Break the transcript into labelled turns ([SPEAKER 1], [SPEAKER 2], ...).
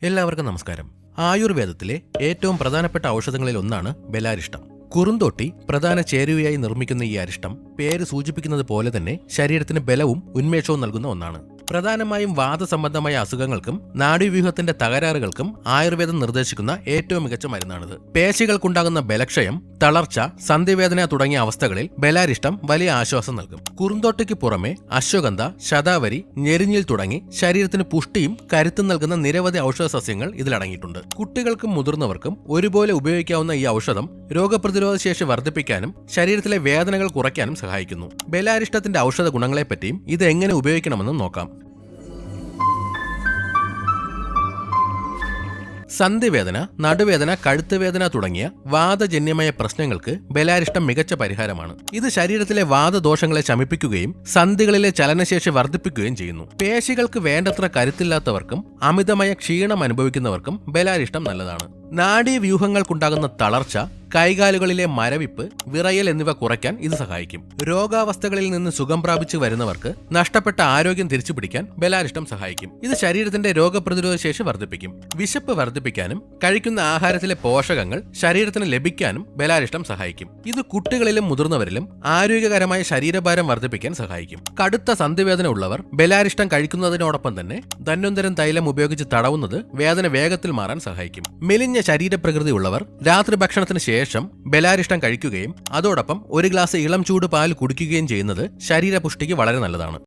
[SPEAKER 1] എല്ലാവർക്കും നമസ്കാരം. ആയുർവേദത്തിലെ ഏറ്റവും പ്രധാനപ്പെട്ട ഔഷധങ്ങളിൽ ഒന്നാണ് ബെലാരിഷ്ടം. കുറുന്തോട്ടി പ്രധാന ചേരുവയായി നിർമ്മിക്കുന്ന ഈ അരിഷ്ടം പേര് സൂചിപ്പിക്കുന്നത് പോലെ തന്നെ ശരീരത്തിന് ബലവും ഉന്മേഷവും നൽകുന്ന ഒന്നാണ്. പ്രധാനമായും വാദസംബന്ധമായ അസുഖങ്ങൾക്കും നാഡീവ്യൂഹത്തിന്റെ തകരാറുകൾക്കും ആയുർവേദം നിർദ്ദേശിക്കുന്ന ഏറ്റവും മികച്ച മരുന്നാണിത്. പേശികൾക്കുണ്ടാകുന്ന ബലക്ഷയം, തളർച്ച, സന്ധിവേദന തുടങ്ങിയ അവസ്ഥകളിൽ ബെലാരിഷ്ടം വലിയ ആശ്വാസം നൽകും. കുറുന്തോട്ടിക്ക് പുറമെ അശ്വഗന്ധ, ശതാവരി, ഞെരിഞ്ഞിൽ തുടങ്ങി ശരീരത്തിന് പുഷ്ടിയും കരുത്തും നൽകുന്ന നിരവധി ഔഷധ സസ്യങ്ങൾ ഇതിലടങ്ങിയിട്ടുണ്ട്. കുട്ടികൾക്കും മുതിർന്നവർക്കും ഒരുപോലെ ഉപയോഗിക്കാവുന്ന ഈ ഔഷധം രോഗപ്രതിരോധ ശേഷി വർദ്ധിപ്പിക്കാനും ശരീരത്തിലെ വേദനകൾ കുറയ്ക്കാനും സഹായിക്കുന്നു. ബെലാരിഷ്ടത്തിന്റെ ഔഷധ ഗുണങ്ങളെപ്പറ്റിയും ഇത് എങ്ങനെ ഉപയോഗിക്കണമെന്നും നോക്കാം. സന്ധിവേദന, നടുവേദന, കഴുത്തുവേദന തുടങ്ങിയ വാദജന്യമായ പ്രശ്നങ്ങൾക്ക് ബെലാരിഷ്ടം മികച്ച പരിഹാരമാണ്. ഇത് ശരീരത്തിലെ വാദദോഷങ്ങളെ ശമിപ്പിക്കുകയും സന്ധികളിലെ ചലനശേഷി വർദ്ധിപ്പിക്കുകയും ചെയ്യുന്നു. പേശികൾക്ക് വേണ്ടത്ര കരുത്തില്ലാത്തവർക്കും അമിതമായ ക്ഷീണം അനുഭവിക്കുന്നവർക്കും ബെലാരിഷ്ടം നല്ലതാണ്. നാഡീവ്യൂഹങ്ങൾക്കുണ്ടാകുന്ന തളർച്ച, കൈകാലുകളിലെ മരവിപ്പ്, വിറയൽ എന്നിവ കുറയ്ക്കാൻ ഇത് സഹായിക്കും. രോഗാവസ്ഥകളിൽ നിന്ന് സുഖം പ്രാപിച്ചു വരുന്നവർക്ക് നഷ്ടപ്പെട്ട ആരോഗ്യം തിരിച്ചുപിടിക്കാൻ ബെലാരിഷ്ടം സഹായിക്കും. ഇത് ശരീരത്തിന്റെ രോഗപ്രതിരോധ ശേഷി വർദ്ധിപ്പിക്കും. വിശപ്പ് വർദ്ധിപ്പിക്കാനും കഴിക്കുന്ന ആഹാരത്തിലെ പോഷകങ്ങൾ ശരീരത്തിന് ലഭിക്കാനും ബെലാരിഷ്ടം സഹായിക്കും. ഇത് കുട്ടികളിലും മുതിർന്നവരിലും ആരോഗ്യകരമായ ശരീരഭാരം വർദ്ധിപ്പിക്കാൻ സഹായിക്കും. കടുത്ത സന്ധിവേദന ഉള്ളവർ ബെലാരിഷ്ടം കഴിക്കുന്നതിനോടൊപ്പം തന്നെ ധന്വന്തരം തൈലം ഉപയോഗിച്ച് തടവുന്നത് വേദന വേഗത്തിൽ മാറാൻ സഹായിക്കും. മെലിഞ്ഞ ശരീരപ്രകൃതി ഉള്ളവർ രാത്രി ഭക്ഷണത്തിന് ശേഷം ബെലാരിഷ്ടം കഴിക്കുകയും അതോടൊപ്പം ഒരു ഗ്ലാസ് ഇളം ചൂട് പാൽ കുടിക്കുകയും ചെയ്യുന്നത് ശരീരപുഷ്ടിക്ക് വളരെ നല്ലതാണ്.